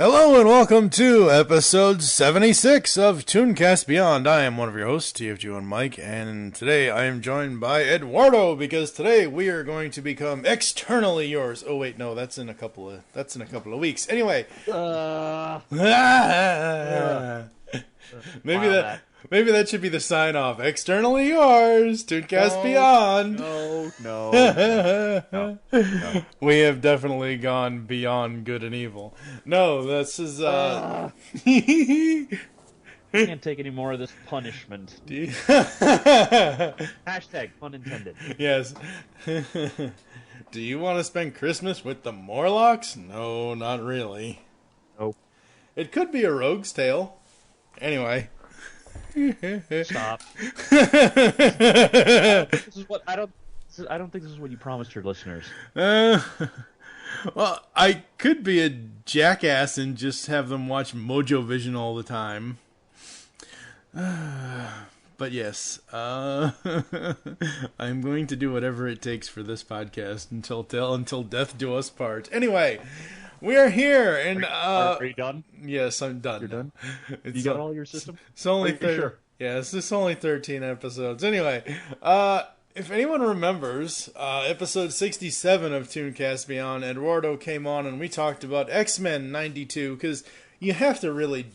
Hello and welcome to episode 76 of ToonCast Beyond. I am one of your hosts, TFG1 Mike, and today I am joined by Eduardo because today we are going to become X-Ternally Yours. Oh wait, no, that's in a couple of weeks. Anyway, maybe that should be the sign off. X-Ternally Yours, ToonCast Beyond. No. We have definitely gone beyond good and evil. No, this is Can't take any more of this punishment. Hashtag pun intended. Yes. Do you want to spend Christmas with the Morlocks? No, not really. Nope. It could be a rogue's tale. Anyway. Stop. I don't think this is what you promised your listeners. Well, I could be a jackass and just have them watch Mojo Vision all the time. But yes, I'm going to do whatever it takes for this podcast until death do us part. Anyway, we are here, and are you done? Yes, I'm done. You're done. You got all your system? It's only sure. Yes, it's only 13 episodes. Anyway, if anyone remembers, episode 67 of ToonCast Beyond, Eduardo came on and we talked about X-Men 92, because you have to really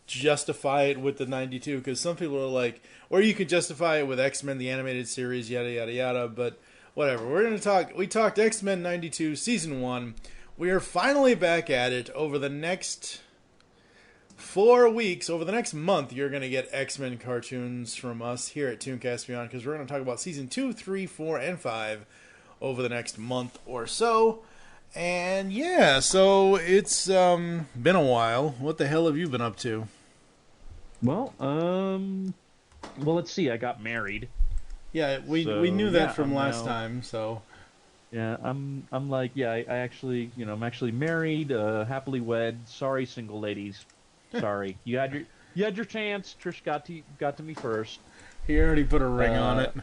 justify it with the 92, because some people are like, or you could justify it with X-Men, the animated series, yada, yada, yada, but whatever. We talked X-Men 92, Season 1. We are finally back at it. Over the next 4 weeks, over the next month, you're going to get X-Men cartoons from us here at ToonCast Beyond, because we're going to talk about Season 2, 3, 4, and 5 over the next month or so. And yeah, so it's been a while. What the hell have you been up to? Well, let's see. I got married. Yeah, we knew that from last time, so... Yeah, I'm actually, I'm actually married, happily wed. Sorry, single ladies. Sorry. You had your chance. Trish got to me first. He already put a ring on it.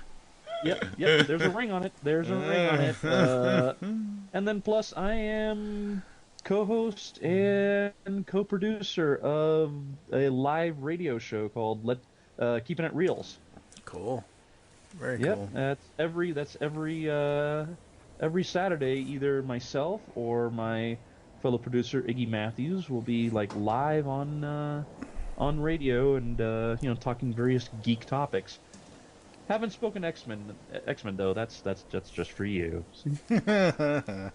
Yep, there's a ring on it. And then plus I am co-host and co-producer of a live radio show called Keeping It Reels. Cool. Very cool. Yep, that's every Saturday, either myself or my fellow producer Iggy Matthews will be live on radio and talking various geek topics. Haven't spoken X-Men though. That's just for you. That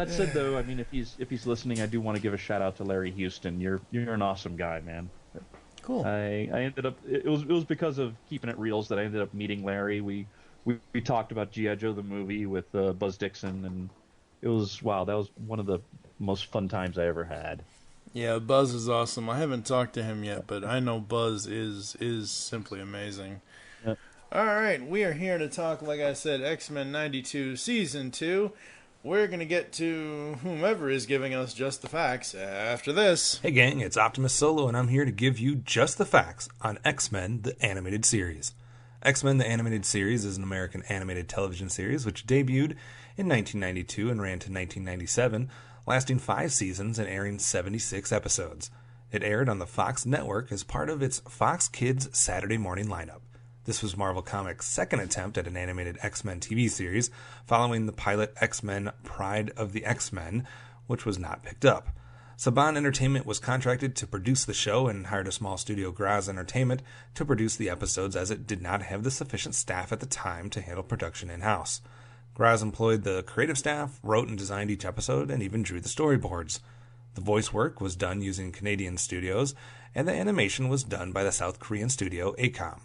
said though, I mean if he's listening, I do want to give a shout out to Larry Houston. You're an awesome guy, man. Cool. I ended up it was because of Keeping It Reels that I ended up meeting Larry. We talked about G.I. Joe the movie with Buzz Dixon, and it was that was one of the most fun times I ever had. Yeah, Buzz is awesome. I haven't talked to him yet, but I know Buzz is simply amazing. Yep. All right, we are here to talk, like I said, X-Men 92 Season 2. We're going to get to whomever is giving us just the facts after this. Hey gang, it's OptimusSolo, and I'm here to give you just the facts on X-Men, the animated series. X-Men, the animated series, is an American animated television series which debuted in 1992 and ran to 1997, lasting 5 seasons and airing 76 episodes. It aired on the Fox network as part of its Fox Kids Saturday morning lineup. This was Marvel Comics' second attempt at an animated X-Men TV series, following the pilot X-Men Pride of the X-Men, which was not picked up. Saban Entertainment was contracted to produce the show and hired a small studio, Graz Entertainment, to produce the episodes, as it did not have the sufficient staff at the time to handle production in-house. Graz employed the creative staff, wrote and designed each episode, and even drew the storyboards. The voice work was done using Canadian studios, and the animation was done by the South Korean studio ACOM.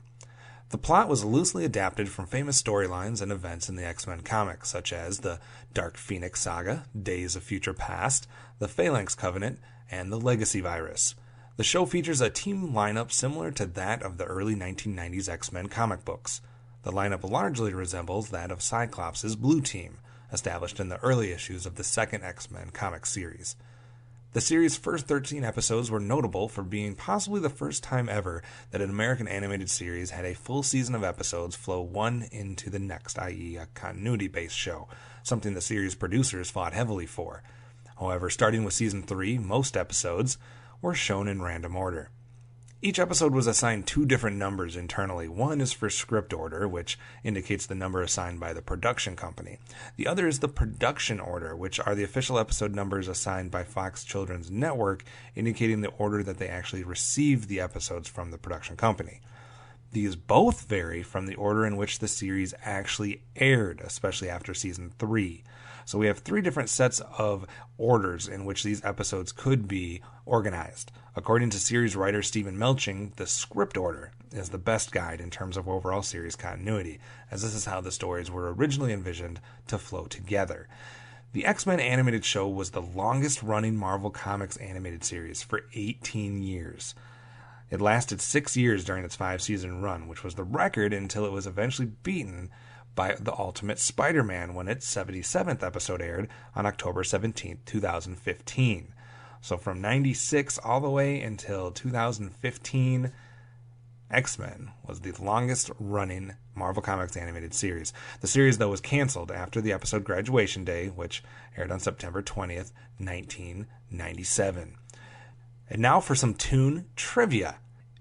The plot was loosely adapted from famous storylines and events in the X-Men comics, such as the Dark Phoenix Saga, Days of Future Past, the Phalanx Covenant, and the Legacy Virus. The show features a team lineup similar to that of the early 1990s X-Men comic books. The lineup largely resembles that of Cyclops' Blue Team, established in the early issues of the second X-Men comic series. The series' first 13 episodes were notable for being possibly the first time ever that an American animated series had a full season of episodes flow one into the next, i.e. a continuity-based show, something the series producers fought heavily for. However, starting with Season 3, most episodes were shown in random order. Each episode was assigned 2 different numbers internally. One is for script order, which indicates the number assigned by the production company. The other is the production order, which are the official episode numbers assigned by Fox Children's Network, indicating the order that they actually received the episodes from the production company. These both vary from the order in which the series actually aired, especially after Season 3. So we have 3 different sets of orders in which these episodes could be organized. According to series writer Stephen Melching, the script order is the best guide in terms of overall series continuity, as this is how the stories were originally envisioned to flow together. The X-Men animated show was the longest-running Marvel Comics animated series for 18 years. It lasted 6 years during its 5-season run, which was the record until it was eventually beaten by The Ultimate Spider-Man when its 77th episode aired on October 17, 2015. So from 96 all the way until 2015, X-Men was the longest running Marvel Comics animated series. The series, though, was canceled after the episode Graduation Day, which aired on September 20th, 1997. And now for some Toon trivia.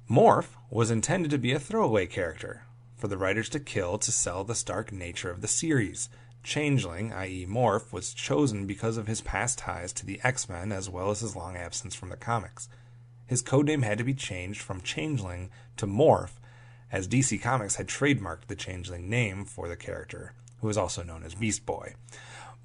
Morph was intended to be a throwaway character for the writers to kill to sell the stark nature of the series. Changeling, i.e. Morph, was chosen because of his past ties to the X-Men as well as his long absence from the comics. His codename had to be changed from Changeling to Morph, as DC Comics had trademarked the Changeling name for the character, who was also known as Beast Boy.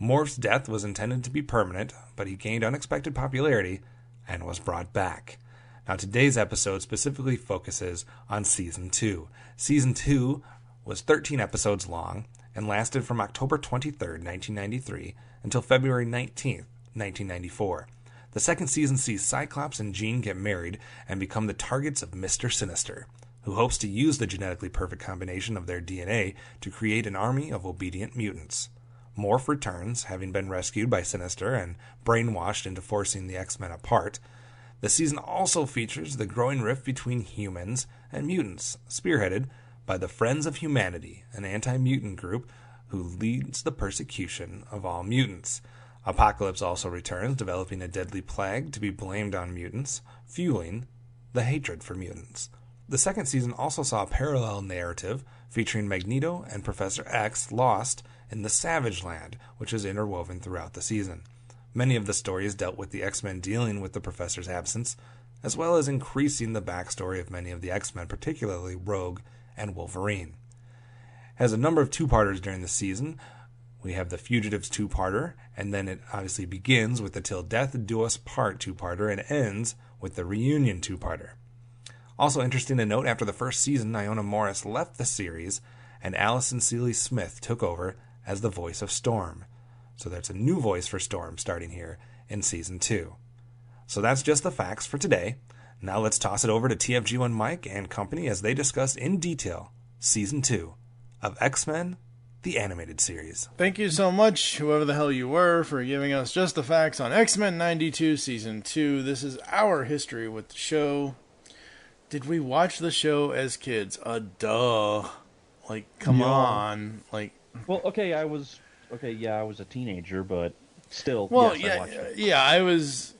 Morph's death was intended to be permanent, but he gained unexpected popularity and was brought back. Now, today's episode specifically focuses on Season 2. Season 2 was 13 episodes long and lasted from October 23rd, 1993 until February 19th, 1994. The second season sees Cyclops and Jean get married and become the targets of Mr. Sinister, who hopes to use the genetically perfect combination of their DNA to create an army of obedient mutants. Morph returns, having been rescued by Sinister and brainwashed into forcing the X-Men apart. The season also features the growing rift between humans and mutants, spearheaded by the Friends of Humanity, an anti-mutant group who leads the persecution of all mutants. Apocalypse also returns, developing a deadly plague to be blamed on mutants, fueling the hatred for mutants. The second season also saw a parallel narrative featuring Magneto and Professor X lost in the Savage Land, which is interwoven throughout the season. Many of the stories dealt with the X-Men dealing with the Professor's absence, as well as increasing the backstory of many of the X-Men, particularly Rogue and Wolverine. It has a number of two-parters during the season. We have the Fugitives two-parter, and then it obviously begins with the Till Death Do Us Part two-parter and ends with the Reunion two-parter. Also interesting to note, after the first season, Iona Morris left the series, and Allison Seeley Smith took over as the voice of Storm. So there's a new voice for Storm starting here in Season 2. So that's just the facts for today. Now let's toss it over to TFG1 Mike and company as they discuss in detail Season 2 of X-Men, the animated series. Thank you so much, whoever the hell you were, for giving us just the facts on X-Men 92 Season 2. This is our history with the show. Did we watch the show as kids? Duh. Like, come on. Like, well, okay, I was a teenager, but still, well, yes, I watched it. Yeah, I was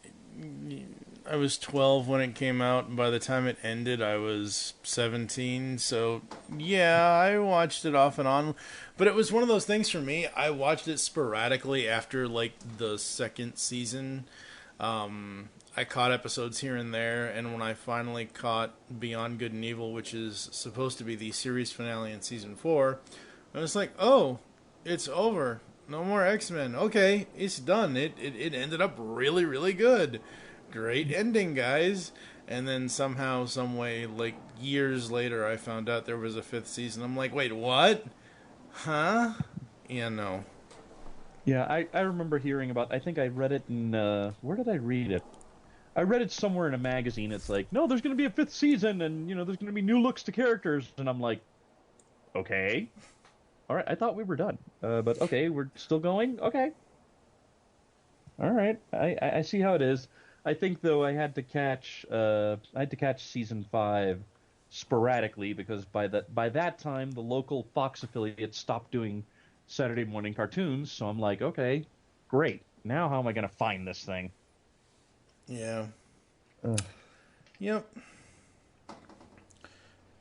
12 when it came out, and by the time it ended, I was 17. So, yeah, I watched it off and on. But it was one of those things for me. I watched it sporadically after, like, the second season. I caught episodes here and there, and when I finally caught Beyond Good and Evil, which is supposed to be the series finale in Season 4, I was like, oh, it's over. No more X-Men. Okay, it's done. It ended up really, really good. Great ending, guys. And then somehow, some way, like years later, I found out there was a 5th season. I'm like, wait, what? Huh? Yeah, no. Yeah, I remember hearing about, I think I read it in, where did I read it? I read it somewhere in a magazine. It's like, no, there's going to be a 5th season, and, there's going to be new looks to characters. And I'm like, okay. All right, I thought we were done. But okay, we're still going? Okay. All right, I see how it is. I think, though, I had to catch Season 5 sporadically, because by that time, the local Fox affiliate stopped doing Saturday morning cartoons, so I'm like, okay, great. now how am I going to find this thing? Yeah. Ugh. Yep.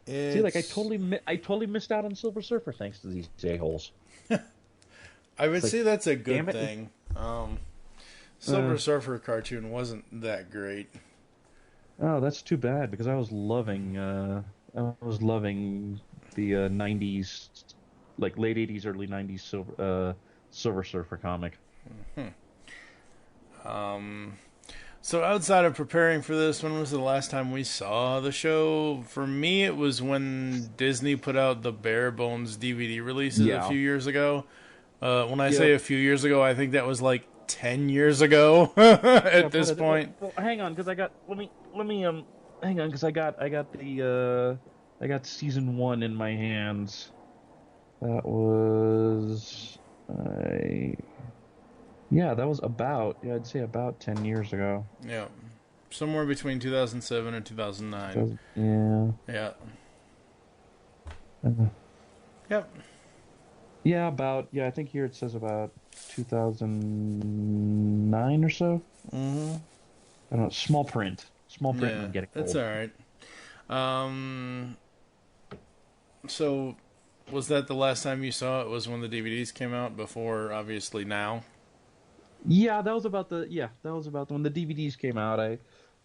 See, like I totally missed out on Silver Surfer thanks to these a-holes. I would say that's a damn good it. thing. Silver Surfer cartoon wasn't that great. Oh, that's too bad because I was loving the 90s, like late 80s, early 90s Silver Surfer comic. So outside of preparing for this, when was the last time we saw the show? For me, it was when Disney put out the Bare Bones DVD releases a few years ago. When I say a few years ago, I think that was like 10 years ago at this point. Well, hang on, because I got hang on, because I got season 1 in my hands. That was that was I'd say about 10 years ago. Yeah. Somewhere between 2007 and 2009. Yeah. Yep. Yeah, I think here it says about 2009 or so. Mm-hmm. I don't know, small print. And get it cold. That's all right. So, was that the last time you saw it? Was when the DVDs came out before, obviously, now? Yeah, that was about when the DVDs came out. I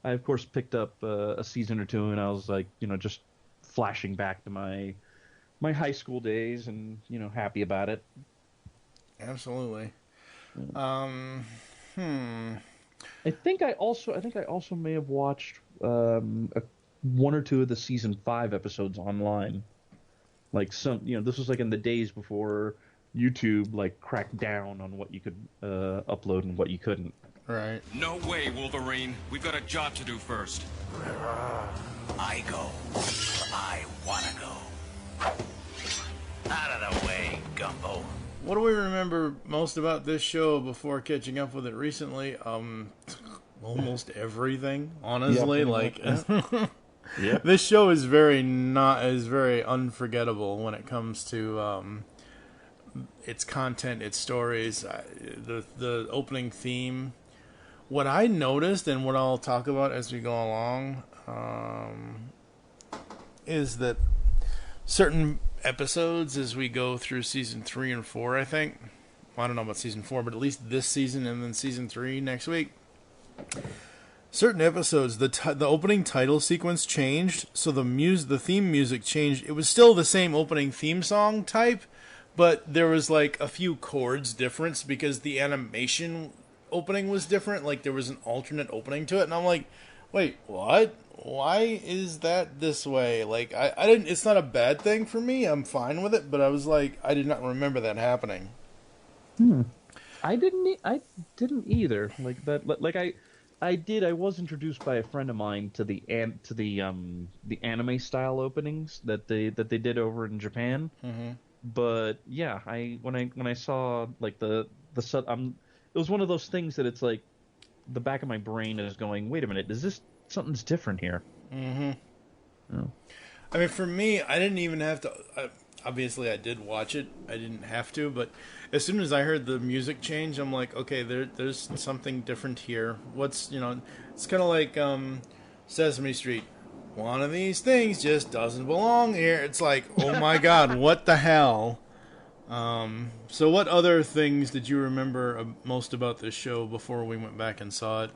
of course picked up a season or two, and I was like, just flashing back to my high school days, and happy about it. Absolutely. I think I also may have watched one or two of the season 5 episodes online. Like this was like in the days before YouTube like cracked down on what you could upload and what you couldn't. Right. No way, Wolverine. We've got a job to do first. I go. I wanna go. Out of the way, Gumbo. What do we remember most about this show before catching up with it recently? Almost everything, honestly. This show is very unforgettable when it comes to its content, its stories, the opening theme. What I noticed, and what I'll talk about as we go along, is that certain episodes as we go through season 3 and 4, I think. Well, I don't know about season 4, but at least this season and then season 3 next week. Certain episodes, the opening title sequence changed, so the theme music changed. It was still the same opening theme song type, but there was like a few chords difference because the animation opening was different. Like there was an alternate opening to it, and I'm like, wait, what? Why is that this way? Like I didn't. It's not a bad thing for me. I'm fine with it, but I was like, I did not remember that happening. I didn't either. Like that. Like I did. I was introduced by a friend of mine to the anime style openings that they did over in Japan. Mm-hmm. But yeah, when I saw like it was one of those things that it's like the back of my brain is going, wait a minute, is this something's different here? Mm-hmm. Oh. I mean, for me, I didn't even have to. Obviously, I did watch it. I didn't have to, but as soon as I heard the music change, I'm like, okay, there's something different here. It's kind of like Sesame Street. One of these things just doesn't belong here. It's like, oh my God, what the hell? So what other things did you remember most about this show before we went back and saw it?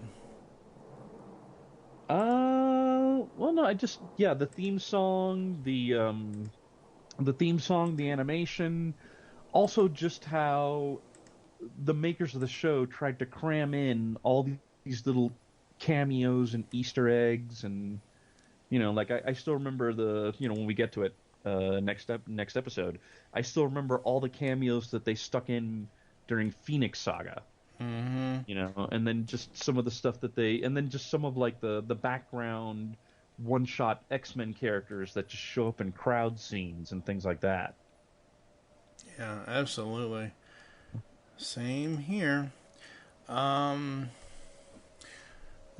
Well, no, the theme song, the animation, also just how the makers of the show tried to cram in all these little cameos and Easter eggs, and like I still remember when we get to it next episode, I still remember all the cameos that they stuck in during Phoenix Saga. Mm-hmm. And then just some of the stuff and then just some of like the background one-shot X-Men characters that just show up in crowd scenes and things like that. Yeah, absolutely. Same here. And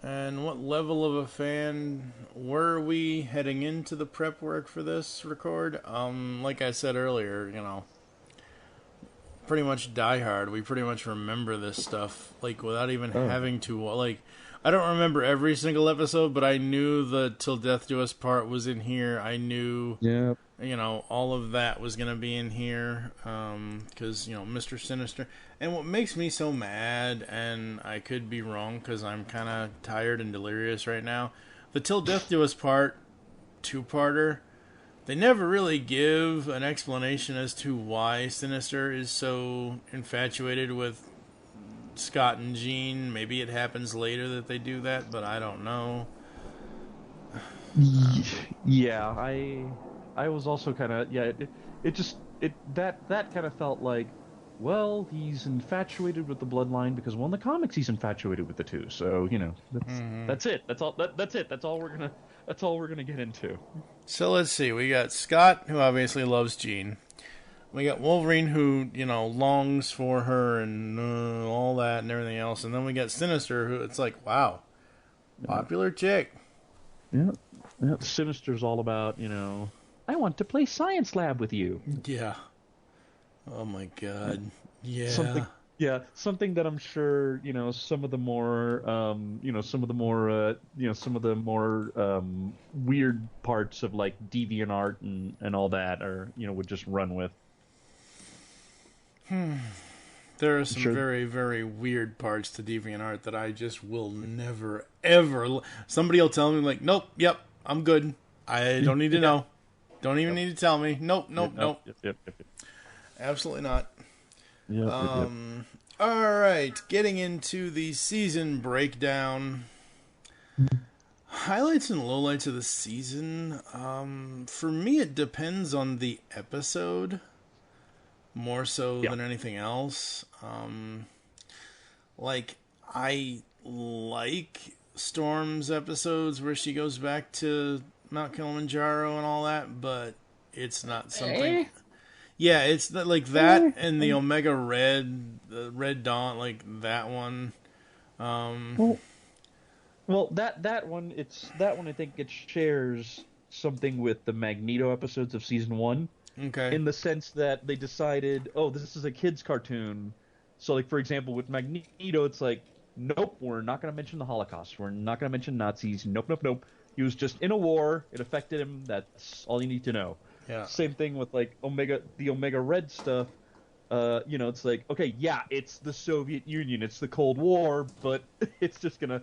what level of a fan were we heading into the prep work for this record? Like I said earlier, pretty much Die Hard. We pretty much remember this stuff, like, without even having to, like, I don't remember every single episode, but I knew the Till Death Do Us part was in here. I knew, you know, all of that was going to be in here, because, you know, Mr. Sinister. And what makes me so mad, and I could be wrong because I'm kind of tired and delirious right now, the Till Death Do Us part, two-parter, they never really give an explanation as to why Sinister is so infatuated with Scott and Jean. Maybe it happens later that they do that, but I don't know. Yeah, I was also kind of that kind of felt like, well, he's infatuated with the bloodline because, well, in the comics he's infatuated with the two. So, you know, that's it. That's all. That's it. That's all we're gonna get into. So let's see. We got Scott, who obviously loves Jean. We got Wolverine, who, you know, longs for her and all that and everything else. And then we got Sinister, who it's like, wow, popular chick. Yeah. Sinister's all about, you know, I want to play science lab with you. Yeah. Oh my God. Yeah. Something that I'm sure, you know, some of the more weird parts of, like, DeviantArt and all that are, you know, would just run with. There are some very, very weird parts to DeviantArt that I just will never, ever... Somebody will tell me, like, nope, yep, I'm good. I don't need to know. Don't even need to tell me. Nope. Yep. Absolutely not. Yep. All right, getting into the season breakdown. Highlights and lowlights of the season. For me, it depends on the episode more so than anything else. Like, I like Storm's episodes where she goes back to Mount Kilimanjaro and all that, but it's not something... Yeah, it's like that and the Omega Red, the Red Dawn, like that one. Well, that one I think it shares something with the Magneto episodes of season 1. Okay. In the sense that they decided, oh, this is a kid's cartoon. So, like, for example, with Magneto, it's like, nope, we're not going to mention the Holocaust. We're not going to mention Nazis. Nope. He was just in a war. It affected him. That's all you need to know. Yeah. Same thing with, like, the Omega Red stuff. You know, it's like, okay, yeah, it's the Soviet Union, it's the Cold War, but they're just gonna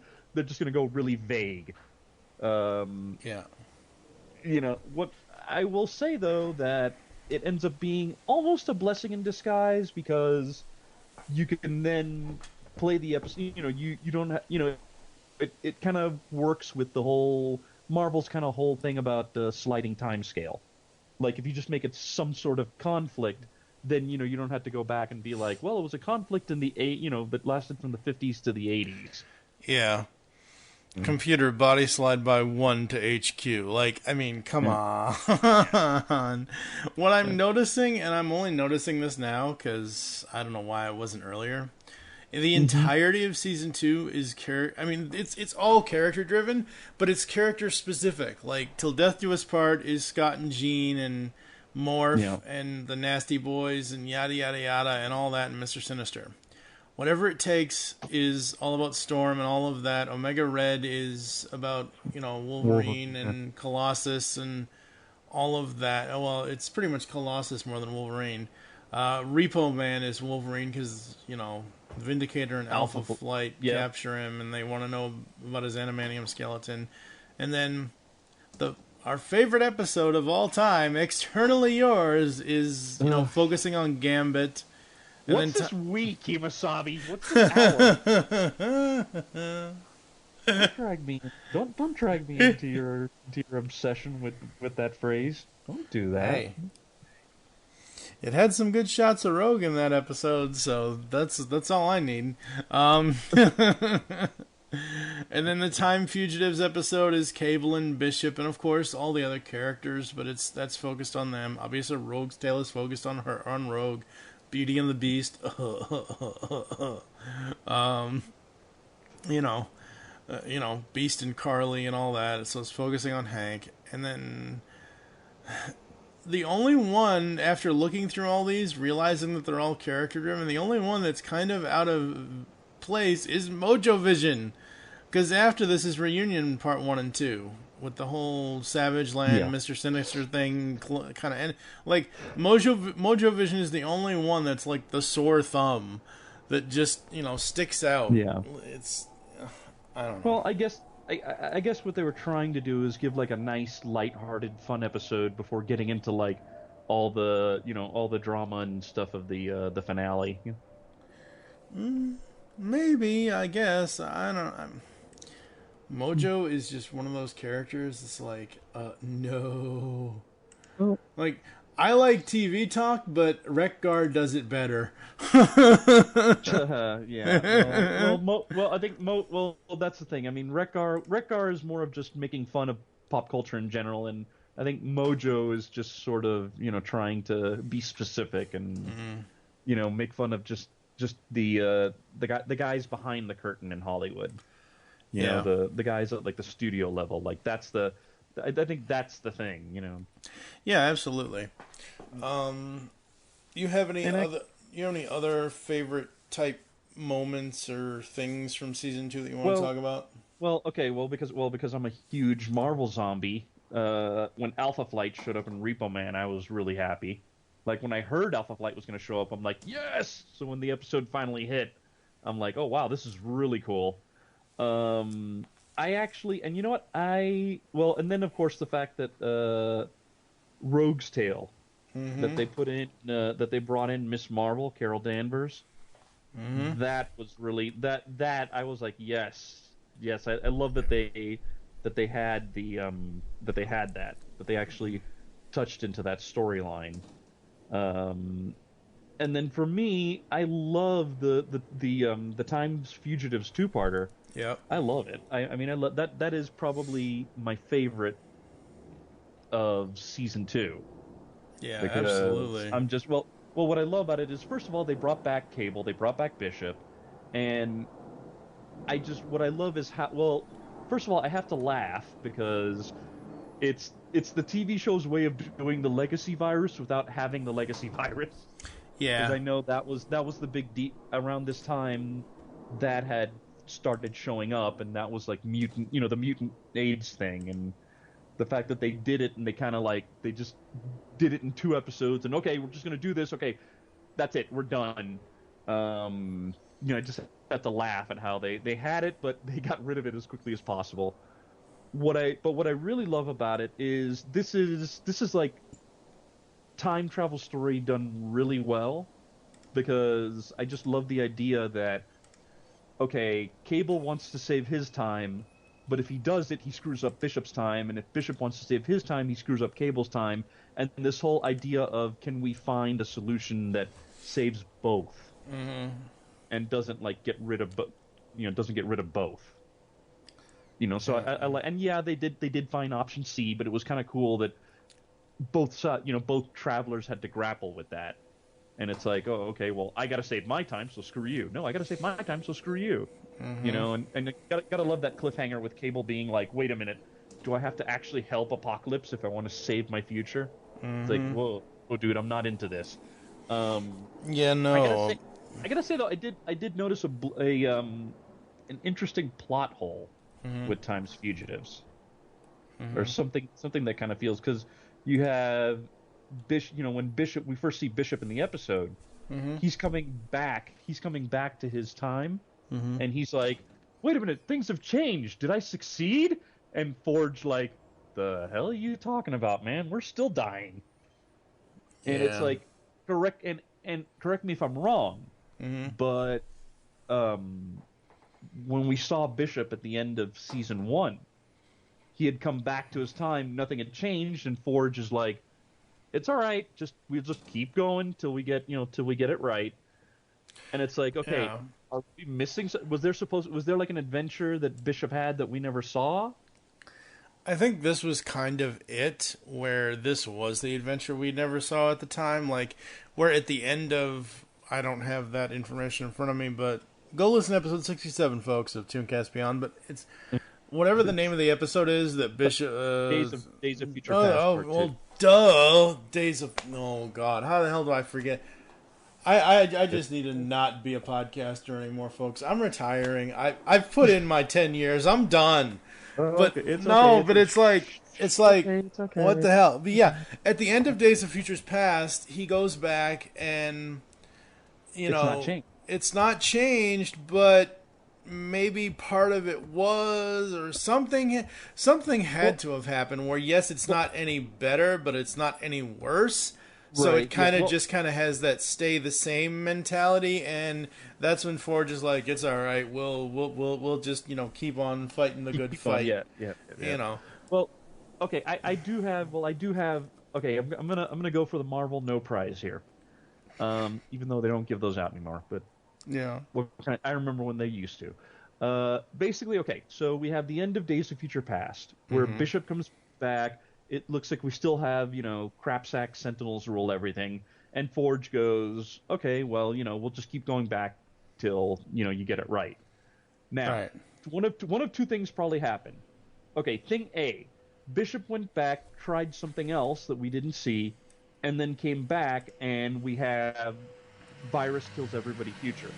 go really vague. Yeah. You know, what I will say, though, that it ends up being almost a blessing in disguise, because you can then play the episode, you know, you don't have, you know, it kind of works with the whole, Marvel's kind of whole thing about the sliding time scale. Like, if you just make it some sort of conflict, then, you know, you don't have to go back and be like, well, it was a conflict in the that lasted from the 50s to the 80s. Yeah. Computer body slide by 1 to HQ. Like, I mean, come on. What I'm noticing, and I'm only noticing this now because I don't know why it wasn't earlier. The entirety of season 2 is it's all character driven, but it's character specific. Like, Till Death Do Us part is Scott and Jean and Morph and the Nasty Boys and yada yada yada and all that, and Mr. Sinister. Whatever It Takes is all about Storm and all of that. Omega Red is about, you know, Wolverine and Colossus and all of that. Well, it's pretty much Colossus more than Wolverine. Repo Man is Wolverine because, you know, Vindicator and Alpha Flight capture him, and they want to know about his adamantium skeleton. And then our favorite episode of all time, X-Ternally Yours, is, you know, focusing on Gambit. And what's this week, Kimasabi? What's this hour? Don't drag me into your obsession with that phrase. Don't do that. Hey. It had some good shots of Rogue in that episode, so that's all I need. And then the Time Fugitives episode is Cable and Bishop, and of course all the other characters, but that's focused on them. Obviously, Rogue's tale is focused on Rogue. Beauty and the Beast, Beast and Carly and all that. So it's focusing on Hank, and then the only one, after looking through all these, realizing that they're all character-driven, the only one that's kind of out of place is Mojo Vision. Because after this is Reunion Part 1 and 2. With the whole Savage Land, Mr. Sinister thing, kind of... And, like, Mojo Vision is the only one that's, like, the sore thumb that just, sticks out. Yeah. It's... I don't know. Well, I guess what they were trying to do is give, like, a nice, lighthearted, fun episode before getting into, like, all the drama and stuff of the finale. Maybe, I guess. I don't... Mojo is just one of those characters that's like, no. Oh. Like, I like TV talk, but Wreck-Gar does it better. Yeah. Well, I think that's the thing. I mean, Wreck-Gar is more of just making fun of pop culture in general, and I think Mojo is just sort of, trying to be specific and, make fun of just the guys behind the curtain in Hollywood. You know, the guys at, like, the studio level. Like, I think that's the thing, Yeah, absolutely. You have any other favorite type moments or things from season 2 that you want to talk about? Because I'm a huge Marvel zombie. When Alpha Flight showed up in Repo Man, I was really happy. Like, when I heard Alpha Flight was going to show up, I'm like, yes! So when the episode finally hit, I'm like, oh wow, this is really cool. I actually, and you know what, and then of course the fact that Rogue's Tale, that they put in, that they brought in Miss Marvel, Carol Danvers, that was really, that I was like, yes, I love that they had that they actually touched into that storyline. And then for me, I love the Time Fugitives 2-parter. Yeah, I love it. I mean, I love that. That is probably my favorite of season 2. Yeah, because absolutely. I'm just well. What I love about it is, first of all, they brought back Cable, they brought back Bishop, and what I love is how. Well, first of all, I have to laugh because it's the TV show's way of doing the legacy virus without having the legacy virus. Yeah, because I know that was the big deal around this time that had started showing up, and that was like mutant, the mutant AIDS thing, and the fact that they did it, and they kind of like they just did it in 2 episodes, and okay, we're just gonna do this. Okay, that's it, we're done. I just had to laugh at how they had it, but they got rid of it as quickly as possible. What I really love about it is this is like time travel story done really well, because I just love the idea that, okay, Cable wants to save his time, but if he does it, he screws up Bishop's time, and if Bishop wants to save his time, he screws up Cable's time, and this whole idea of, can we find a solution that saves both, and doesn't like get rid of both. So I like, and yeah, they did find option C, but it was kind of cool that both travelers had to grapple with that. And it's like, oh, okay, well, I gotta save my time, so screw you. No, I gotta save my time, so screw you. And gotta love that cliffhanger with Cable being like, wait a minute, do I have to actually help Apocalypse if I want to save my future? It's like, whoa, dude, I'm not into this. Yeah, no. I gotta say though, I did notice an interesting plot hole with Time's Fugitives, or something that kind of feels, because you have Bishop. When Bishop, we first see Bishop in the episode, he's coming back to his time, and he's like, wait a minute, things have changed. Did I succeed? And Forge like, the hell are you talking about, man? We're still dying. And it's like, correct me if I'm wrong, but when we saw Bishop at the end of season 1, he had come back to his time, nothing had changed, and Forge is like, it's all right, we'll just keep going till we get it right. And it's like, okay, are we missing? Was there like an adventure that Bishop had that we never saw? I think this was kind of it, where this was the adventure we never saw at the time. Like, where at the end of, I don't have that information in front of me, but go listen to episode 67, folks, of ToonCast Beyond. But it's whatever the name of the episode is that Bishop Days of Future Past. well, duh. Days of oh god, how the hell do I forget? I just need to not be a podcaster anymore, folks. I'm retiring. I've put in my 10 years. I'm done. But it's like it's okay. What the hell? But yeah, at the end of Days of Futures Past, he goes back and it's not changed, but maybe part of it was, or something had to have happened where yes, it's not any better, but it's not any worse. So it kind of just has that stay the same mentality, and that's when Forge is like, it's all right. We'll just keep on fighting the good fight. Yeah. Well, okay. I do have. Okay, I'm gonna go for the Marvel No Prize here, even though they don't give those out anymore. But yeah, I remember when they used to. Basically, okay. So we have the end of Days of Future Past, where Bishop comes back. It looks like we still have, crapsack sentinels rule everything. And Forge goes, okay, well, we'll just keep going back till, you get it right. Now, one of two things probably happened. Okay, thing A, Bishop went back, tried something else that we didn't see, and then came back, and we have virus kills everybody future.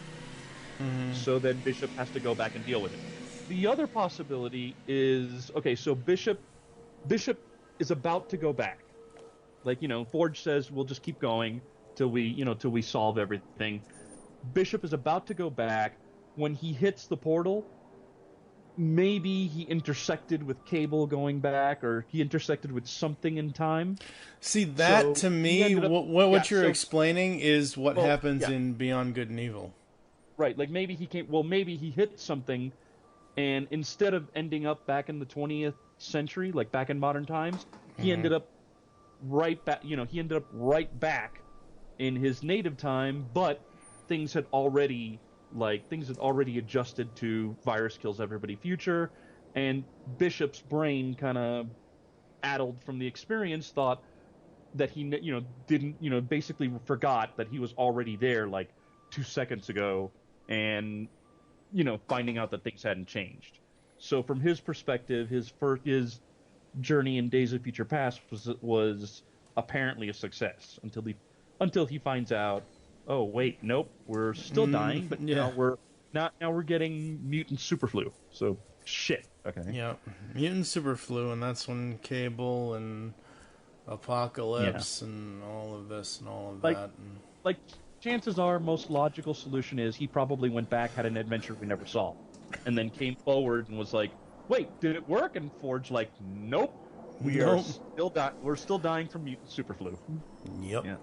So then Bishop has to go back and deal with it. The other possibility is, okay, so Bishop is about to go back. Like, Forge says we'll just keep going till we solve everything. Bishop is about to go back. When he hits the portal, maybe he intersected with Cable going back, or he intersected with something in time. See, that to me, what you're explaining is what happens in Beyond Good and Evil. Right, like maybe he hit something, and instead of ending up back in the 20th century, like back in modern times, he ended up right back. He ended up right back in his native time, but things had already adjusted to virus kills everybody future, and Bishop's brain kind of addled from the experience thought that he didn't basically forgot that he was already there like 2 seconds ago, and finding out that things hadn't changed. So from his perspective, his journey in Days of Future Past was apparently a success until he finds out, oh wait, nope, we're still dying, but now we're getting mutant superflu. So shit. Okay. Yeah, mutant superflu, and that's when Cable and Apocalypse and all of this and all of that. Like chances are, most logical solution is he probably went back, had an adventure we never saw, and then came forward and was like, wait, did it work? And Forge like, nope, we're still dying from mutant superflu. Yep. Yeah.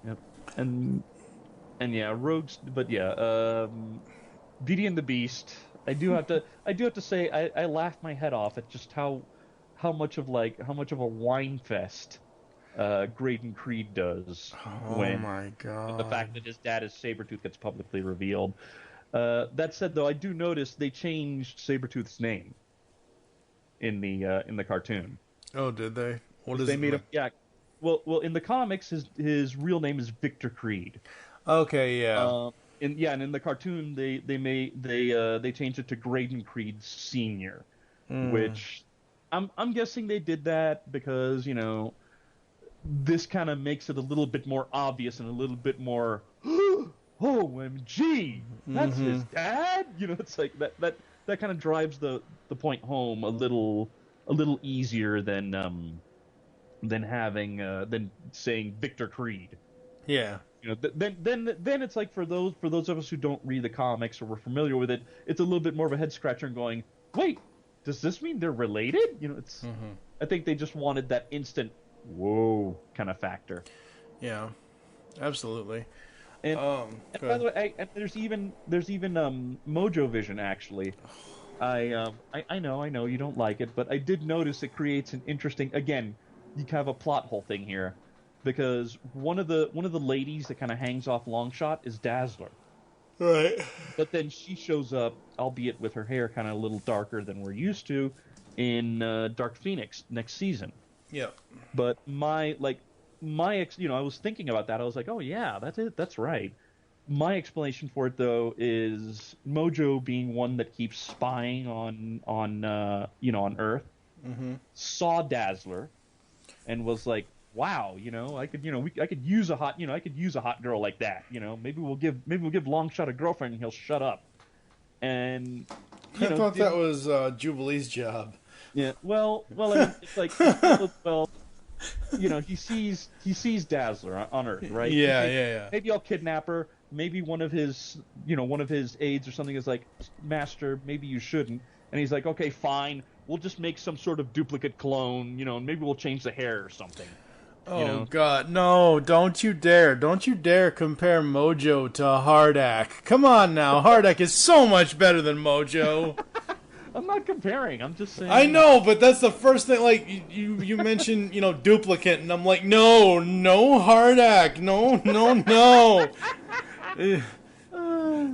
Yep. And yeah, Rogues, but yeah, Beauty and the Beast. I do have to say I laughed my head off at just how much of a wine fest Graydon Creed does. Oh my god! The fact that his dad is Sabretooth gets publicly revealed. That said, though, I do notice they changed Sabretooth's name in the cartoon. Oh, did they? What is they made him? Yeah. Well, in the comics, his real name is Victor Creed. Okay, yeah. And in the cartoon, they changed it to Graydon Creed Sr., which I'm guessing they did that because this kind of makes it a little bit more obvious and a little bit more OMG, that's his dad. It's like that kind of drives the point home a little easier than saying Victor Creed. Yeah. Then it's like for those of us who don't read the comics or were familiar with it, it's a little bit more of a head scratcher and going, wait, does this mean they're related? It's. I think they just wanted that instant whoa kind of factor. Yeah, absolutely. And by the way, there's even Mojo Vision actually. I know you don't like it, but I did notice it creates an interesting. Again, you have a plot hole thing here, because one of the ladies that kind of hangs off Longshot is Dazzler. Right. But then she shows up, albeit with her hair kind of a little darker than we're used to, in Dark Phoenix next season. Yeah. But my I was thinking about that. I was like, oh yeah, that's it. That's right. My explanation for it, though, is Mojo being one that keeps spying on Earth, saw Dazzler, and was like, "Wow, I could use a hot girl like that. Maybe we'll give Longshot a girlfriend and he'll shut up." And I thought that was Jubilee's job. Yeah, well, I mean, it's like, he sees Dazzler on Earth, right? Yeah. Maybe I'll kidnap her. Maybe one of his aides or something is like, "Master, maybe you shouldn't." And he's like, "Okay, fine. We'll just make some sort of duplicate clone, and maybe we'll change the hair or something." Oh, God, no, don't you dare. Don't you dare compare Mojo to Hardak. Come on now, Hardak is so much better than Mojo. I'm not comparing, I'm just saying. I know, but that's the first thing, like, you mentioned, duplicate, and I'm like, no, Hardak, no.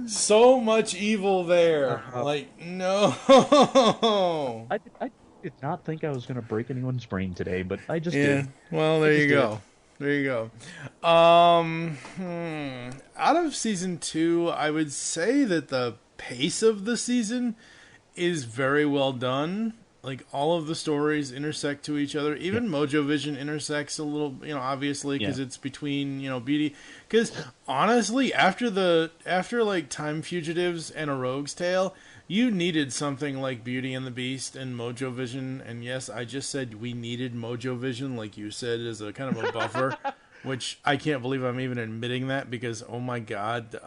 So much evil there. Like, no. I did not think I was going to break anyone's brain today, but I just did. Well, there you go. There you go. Out of season 2, I would say that the pace of the season is very well done. Like, all of the stories intersect to each other. Even Mojo Vision intersects a little, obviously, because it's between, Beauty. Because, honestly, after Time Fugitives and A Rogue's Tale, you needed something like Beauty and the Beast and Mojo Vision. And yes, I just said we needed Mojo Vision, like you said, as a kind of a buffer. Which I can't believe I'm even admitting that, because, oh my God...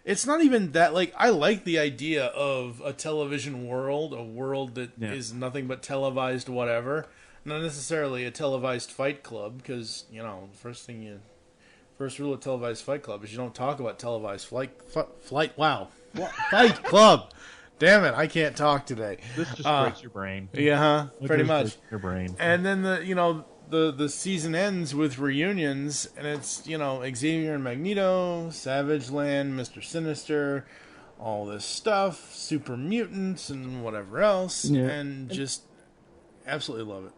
It's not even that, like, I like the idea of a television world, a world that is nothing but televised whatever. Not necessarily a televised fight club, because, first rule of televised fight club is you don't talk about televised fight club. Damn it, I can't talk today. This just breaks your brain. Yeah, pretty much. Your brain. And then the season ends with reunions, and it's, Xavier and Magneto, Savage Land, Mr. Sinister, all this stuff, super mutants, and whatever else, and just absolutely love it.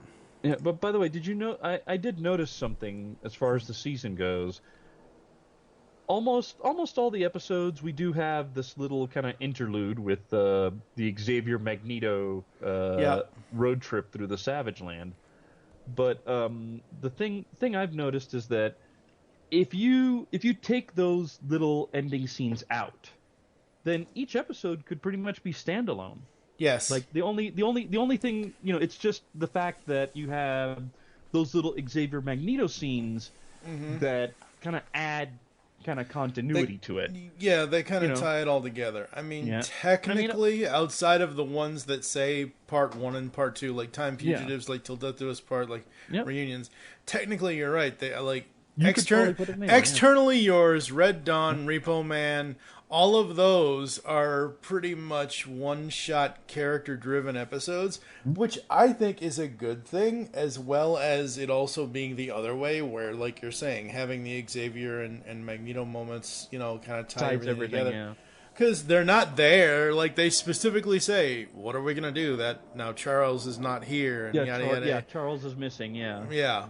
Yeah, but by the way, did you know, I did notice something as far as the season goes. Almost all the episodes, we do have this little kind of interlude with the Xavier Magneto road trip through the Savage Land. But the thing I've noticed is that if you take those little ending scenes out, then each episode could pretty much be standalone. Yes. Like the only thing, it's just the fact that you have those little Xavier Magneto scenes that kind of add kind of continuity to it. Yeah, they kind of tie it all together. I mean, technically, outside of the ones that say part 1 and part 2, like Time Fugitives, like Till Death Do Us Part, like reunions, technically you're right. They like X-Ternally Yours, Red Dawn, Repo Man, all of those are pretty much one-shot character-driven episodes, which I think is a good thing, as well as it also being the other way, where, like you're saying, having the Xavier and Magneto moments, kind of tie everything together. Because they're not there. Like, they specifically say, what are we going to do? That now Charles is not here, and yada, yada. Yeah, Charles is missing, Yeah.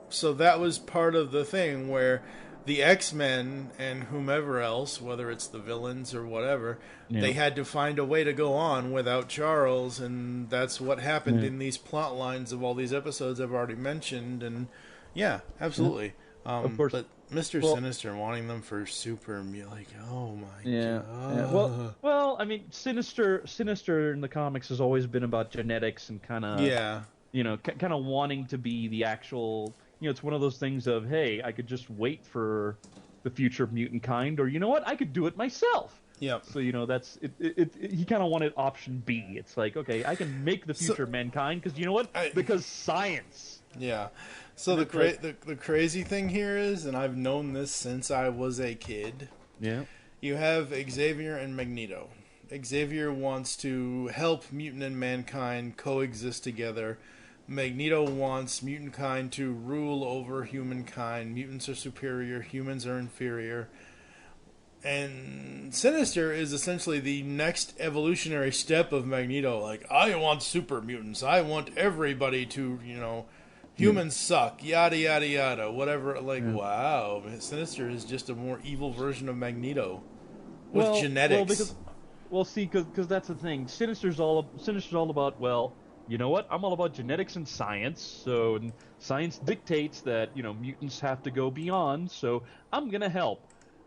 So that was part of the thing where the X-Men and whomever else, whether it's the villains or whatever, they had to find a way to go on without Charles, and that's what happened in these plot lines of all these episodes I've already mentioned, and absolutely. Of course. But Mr. Sinister wanting them for super, like, oh my god. Yeah. Well, I mean, Sinister in the comics has always been about genetics and kind of, kind of wanting to be the actual. It's one of those things of, hey, I could just wait for the future of mutant kind, or you know what, I could do it myself. Yep. So that's it. He kind of wanted option B. It's like, okay, I can make the future of mankind because you know what? Because science. Yeah. So the crazy thing here is, and I've known this since I was a kid. Yeah. You have Xavier and Magneto. Xavier wants to help mutant and mankind coexist together. Magneto wants mutant kind to rule over humankind. Mutants are superior, humans are inferior. And Sinister is essentially the next evolutionary step of Magneto. Like, I want super mutants. I want everybody to, humans suck, yada yada yada, whatever. Like, wow, Sinister is just a more evil version of Magneto with genetics. Because that's the thing. Sinister's all about, well, you know what? I'm all about genetics and science. So and science dictates that mutants have to go beyond. So I'm gonna help.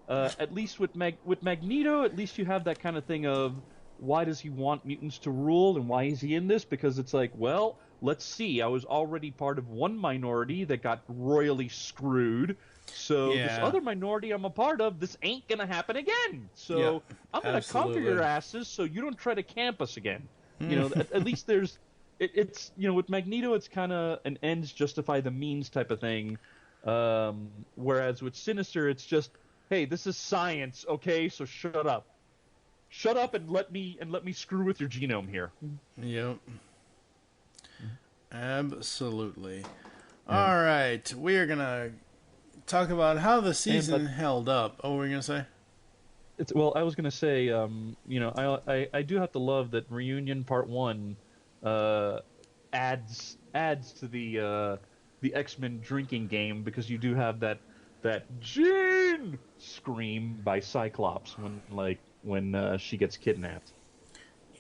At least with Magneto, at least you have that kind of thing of why does he want mutants to rule and why is he in this? Because it's like, well, let's see. I was already part of one minority that got royally screwed. So this other minority I'm a part of, this ain't gonna happen again. So I'm gonna conquer your asses so you don't try to camp us again. At least there's it's with Magneto it's kind of an ends justify the means type of thing. Whereas with Sinister it's just, hey, this is science, okay? So shut up and let me screw with your genome here. Yep. Absolutely. All right, we are gonna talk about how the season held up. Oh, what were you gonna say? I was gonna say, I do have to love that Reunion Part 1 adds to the X-Men drinking game, because you do have that Jean scream by Cyclops when she gets kidnapped.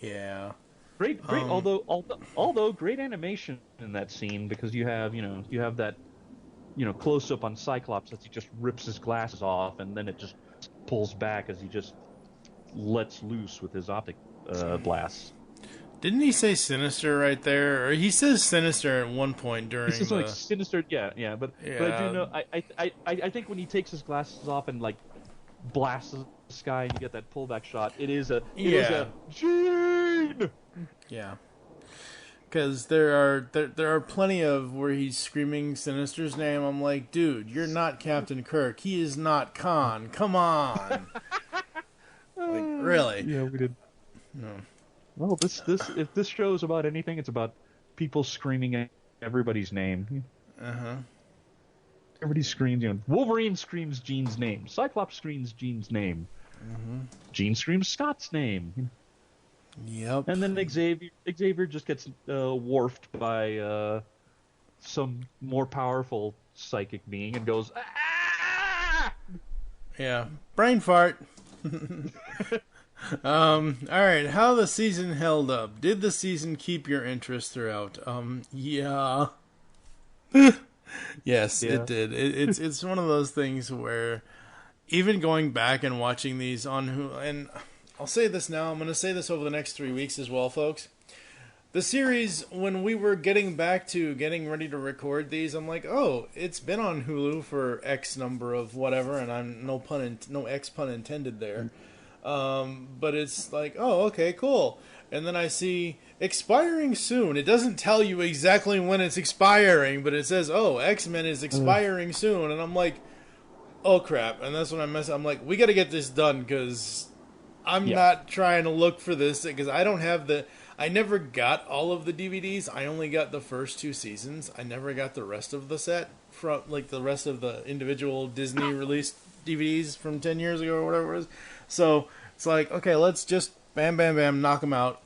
Yeah. Great. Although great animation in that scene, because you have that close up on Cyclops as he just rips his glasses off, and then it just pulls back as he just lets loose with his optic blasts. Didn't he say Sinister right there? Or he says Sinister at one point during This is like Sinister, but I do know. I think when he takes his glasses off and blasts the sky and you get that pullback shot, it is a Gene. Yeah. Because there are plenty of where he's screaming Sinister's name. I'm like, dude, you're not Captain Kirk. He is not Khan. Come on. Really? Yeah, we did. No. Well, if this show is about anything, it's about people screaming at everybody's name. Everybody screams. Wolverine screams Jean's name. Cyclops screams Jean's name. Jean screams Scott's name. Yep. And then Xavier just gets wharfed by some more powerful psychic being and goes, ah! Yeah. Brain fart. Alright, how the season held up. Did the season keep your interest throughout? Yeah. Yes, it did. It's one of those things where even going back and watching these on Hulu, and I'll say this now, I'm going to say this over the next 3 weeks as well, folks. The series, when we were getting ready to record these, I'm like, oh, it's been on Hulu for X number of whatever, and I'm no X pun intended there. But it's like, oh, okay, cool. And then I see expiring soon. It doesn't tell you exactly when it's expiring, but it says, oh, X-Men is expiring soon. And I'm like, oh, crap. And that's when I'm like, we got to get this done, because I'm not trying to look for this, because I don't have I never got all of the DVDs. I only got the first 2 seasons. I never got the rest of the set, from the rest of the individual Disney released DVDs from 10 years ago or whatever it was. So it's like, okay, let's just bam, bam, bam, knock them out.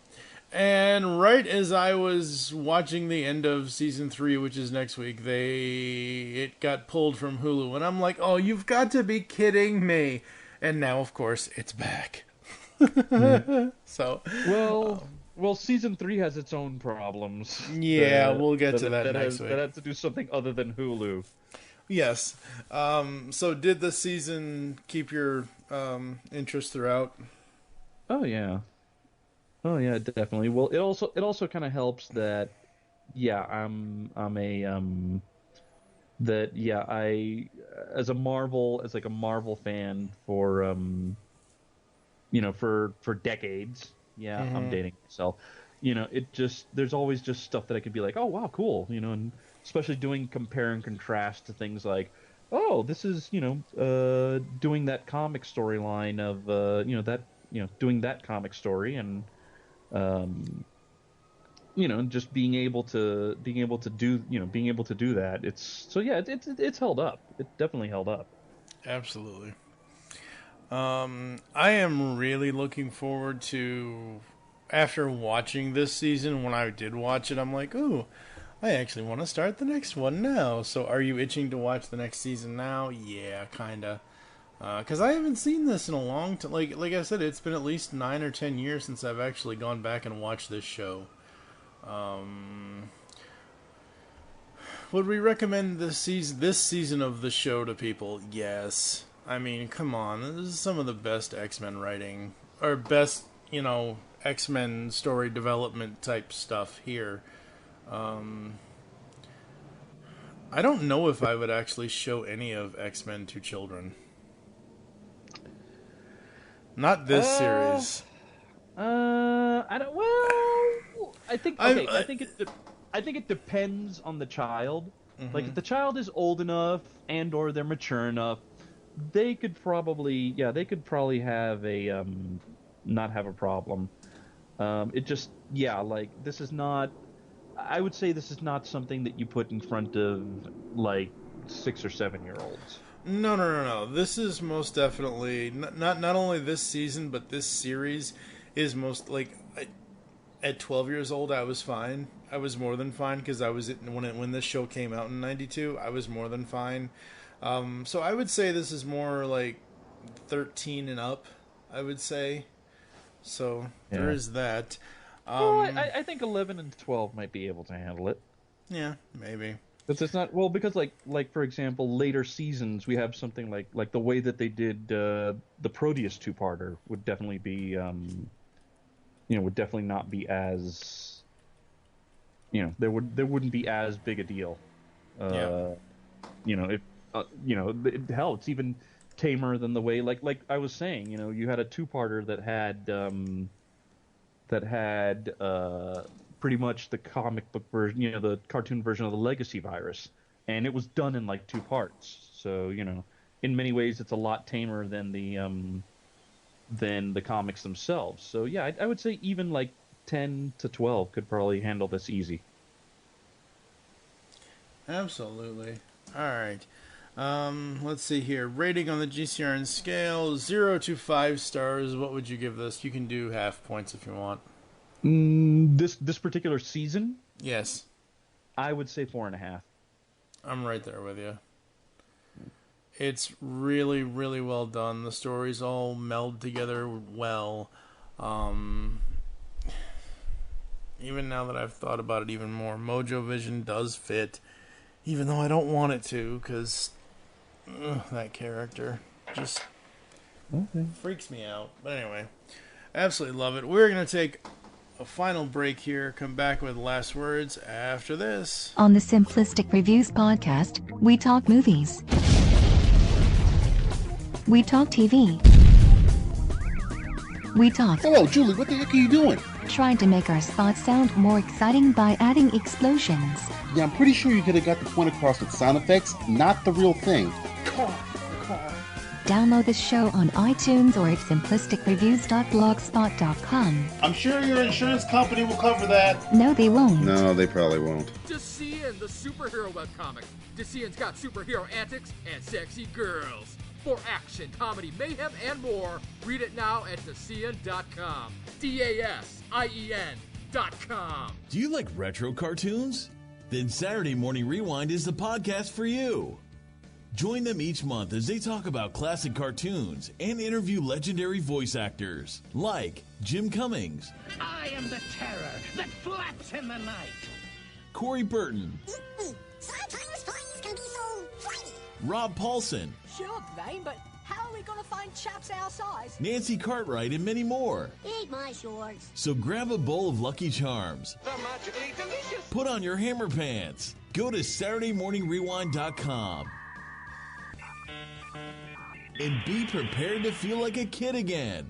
And right as I was watching the end of season 3, which is next week, it got pulled from Hulu, and I'm like, oh, you've got to be kidding me. And now, of course, it's back. So, well, season 3 has its own problems. Yeah, we'll get to that next week. That have to do something other than Hulu. Yes. So did the season keep your interest throughout? Oh yeah, definitely. Well, it also kind of helps that I as a Marvel fan for for decades. Yeah, I'm dating myself. There's always just stuff that I could be like, oh wow, cool. And especially doing compare and contrast to things like, oh, this is doing that comic storyline of doing that comic story, and just being able to do that. It's held up. It definitely held up. Absolutely. I am really looking forward to, after watching this season, when I did watch it, I'm like, ooh, I actually want to start the next one now. So are you itching to watch the next season now? Yeah, kinda. Because I haven't seen this in a long time. Like I said, it's been at least 9 or 10 years since I've actually gone back and watched this show. Would we recommend this season of the show to people? Yes. I mean, come on. This is some of the best X-Men writing. Or best, X-Men story development type stuff here. I don't know if I would actually show any of X-Men to children. Not this series. I don't. Well, I think. Okay, I think it depends on the child. Mm-hmm. Like, if the child is old enough and/or they're mature enough, they could probably have a not have a problem. It just like, this is not. I would say this is not something that you put in front of like 6 or 7 year olds. No. This is most definitely not only this season, but this series is most at 12 years old. I was fine. I was more than fine because I was when this show came out in '92. I was more than fine. So I would say this is more like 13 and up. I would say. So there is that. Well, I think 11 and 12 might be able to handle it. Yeah, maybe. Because it's not because like for example, later seasons we have something like the way that they did the Proteus 2-parter would definitely be would definitely not be as there wouldn't be as big a deal. If hell, it's even tamer than the way like I was saying, you had a 2-parter that had pretty much the comic book version, the cartoon version of the Legacy Virus, and it was done in like 2 parts. So in many ways it's a lot tamer than the comics themselves. So yeah, I would say even like 10 to 12 could probably handle this easy. Absolutely. All right. Let's see here. Rating on the GCRN scale, 0 to 5 stars. What would you give this? You can do half points if you want. This particular season? Yes. I would say 4.5. I'm right there with you. It's really, really well done. The stories all meld together well. Even now that I've thought about it even more, Mojo Vision does fit, even though I don't want it to, because that character just freaks me out. But anyway, absolutely love it. We're going to take a final break here, come back with last words after this. On the Simplistic Reviews podcast, we talk movies. We talk TV. We talk. Hello, Julie, what the heck are you doing? Trying to make our spots sound more exciting by adding explosions. Yeah, I'm pretty sure you could have got the point across with sound effects, not the real thing. Car. Download the show on iTunes or at simplisticreviews.blogspot.com. I'm sure your insurance company will cover that. No, they won't. No, they probably won't. DeCN, the superhero webcomic. DeCN's got superhero antics and sexy girls. For action, comedy, mayhem, and more, read it now at DeCN.com. DASIEN.com. Do you like retro cartoons? Then Saturday Morning Rewind is the podcast for you. Join them each month as they talk about classic cartoons and interview legendary voice actors like Jim Cummings. I am the terror that flaps in the night. Corey Burton. Sometimes toys can be so flighty. Rob Paulson. Sure, Blaine, but how are we going to find chaps our size? Nancy Cartwright and many more. Eat my shorts. So grab a bowl of Lucky Charms. They're magically delicious. Put on your hammer pants. Go to SaturdayMorningRewind.com. And be prepared to feel like a kid again.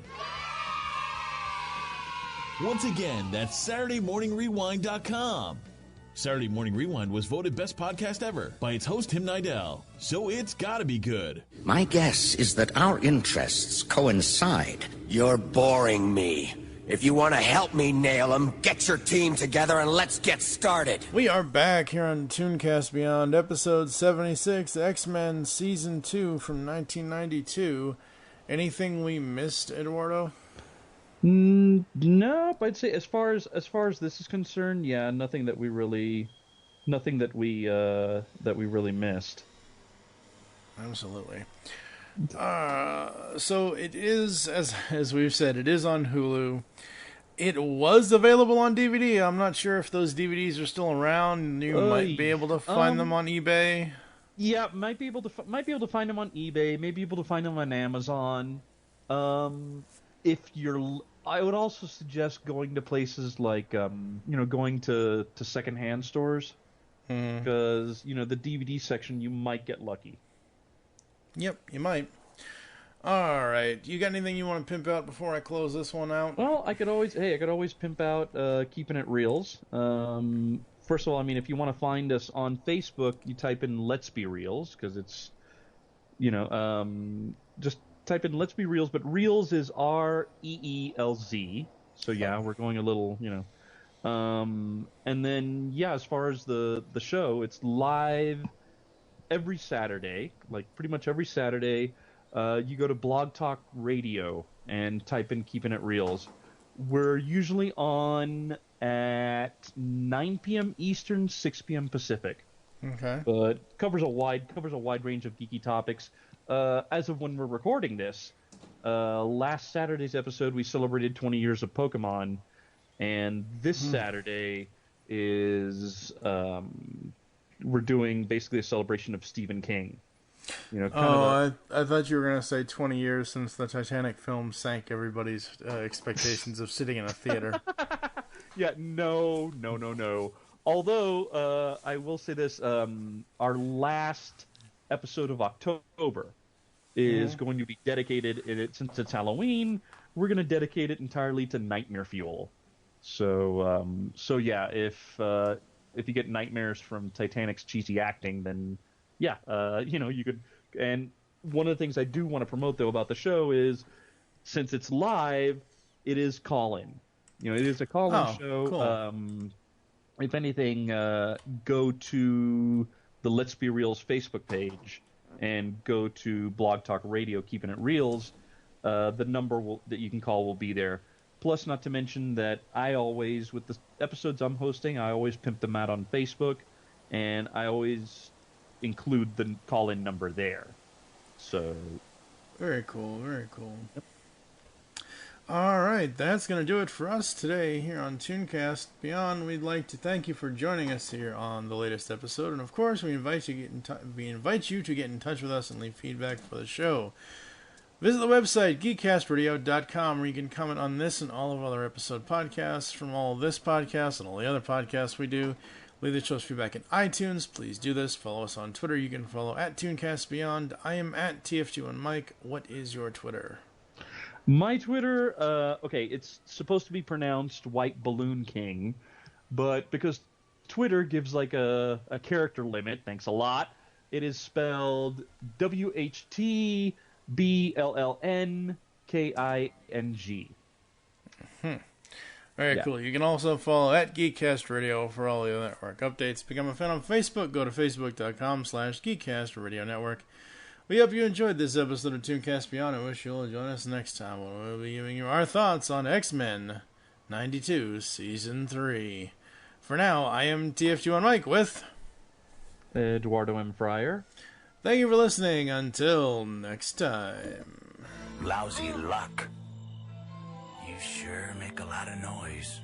Once again, that's SaturdayMorningRewind.com. Saturday Morning Rewind was voted best podcast ever by its host, Tim Nidell. So it's gotta be good. My guess is that our interests coincide. You're boring me. If you want to help me nail them, get your team together and let's get started. We are back here on ToonCast Beyond, episode 76, X-Men Season 2 from 1992. Anything we missed, Eduardo? No, I'd say as far as this is concerned, yeah, nothing that we really nothing that we really missed. Absolutely. So it is, as we've said, it is on Hulu. It was available on DVD. I'm not sure if those DVDs are still around. You might be able to find them on eBay. Yeah, might be able to find them on eBay. Maybe be able to find them on Amazon. I would also suggest going to places like going to secondhand stores, because the DVD section you might get lucky. Yep, you might. All right, you got anything you want to pimp out before I close this one out? Well, I could always pimp out Keeping It Reels. First of all, I mean, if you want to find us on Facebook, you type in Let's Be Reels, because it's, just type in Let's Be Reels, but Reels is REELZ. So yeah, we're going a little, and then as far as the show, it's live every Saturday, like pretty much every Saturday. You go to Blog Talk Radio and type in Keeping It Reels. We're usually on at 9 p.m. Eastern, 6 p.m. Pacific. Okay. But covers a wide range of geeky topics. As of when we're recording this, last Saturday's episode we celebrated 20 years of Pokemon, and this Saturday is we're doing basically a celebration of Stephen King. I thought you were going to say 20 years since the Titanic film sank everybody's expectations of sitting in a theater. Yeah, no. Although, I will say this, our last episode of October is going to be dedicated, since it's Halloween, we're going to dedicate it entirely to Nightmare Fuel. So yeah, if you get nightmares from Titanic's cheesy acting, then you could. And one of the things I do want to promote, though, about the show is, since it's live, it is call-in. It is a call-in show. Cool. If anything, go to the Let's Be Reels Facebook page and go to Blog Talk Radio, Keeping It Reels. The number that you can call will be there. Plus, not to mention that I always, with the episodes I'm hosting, I always pimp them out on Facebook, and I always include the call-in number there. So very cool. Yep. All right, that's going to do it for us today here on ToonCast Beyond. We'd like to thank you for joining us here on the latest episode, and of course, we invite you to get in touch with us and leave feedback for the show. Visit the website geekcastradio.com, where you can comment on this and all of other episode podcasts from all this podcast and all the other podcasts we do. Leave the show's feedback in iTunes. Please do this. Follow us on Twitter. You can follow at ToonCast Beyond. I am at TF2and What is your Twitter? My Twitter, it's supposed to be pronounced White Balloon King, but because Twitter gives like a character limit, thanks a lot, it is spelled WHTBLLNKING. Very cool. You can also follow at Geekcast Radio for all the network updates. Become a fan on Facebook. Go to facebook.com/Geekcast Radio Network. We hope you enjoyed this episode of ToonCast Beyond and wish you'll join us next time when we'll be giving you our thoughts on X-Men 92 Season 3. For now, I am TF2 with Eduardo M. Freyre. Thank you for listening. Until next time. Lousy luck. You sure make a lot of noise.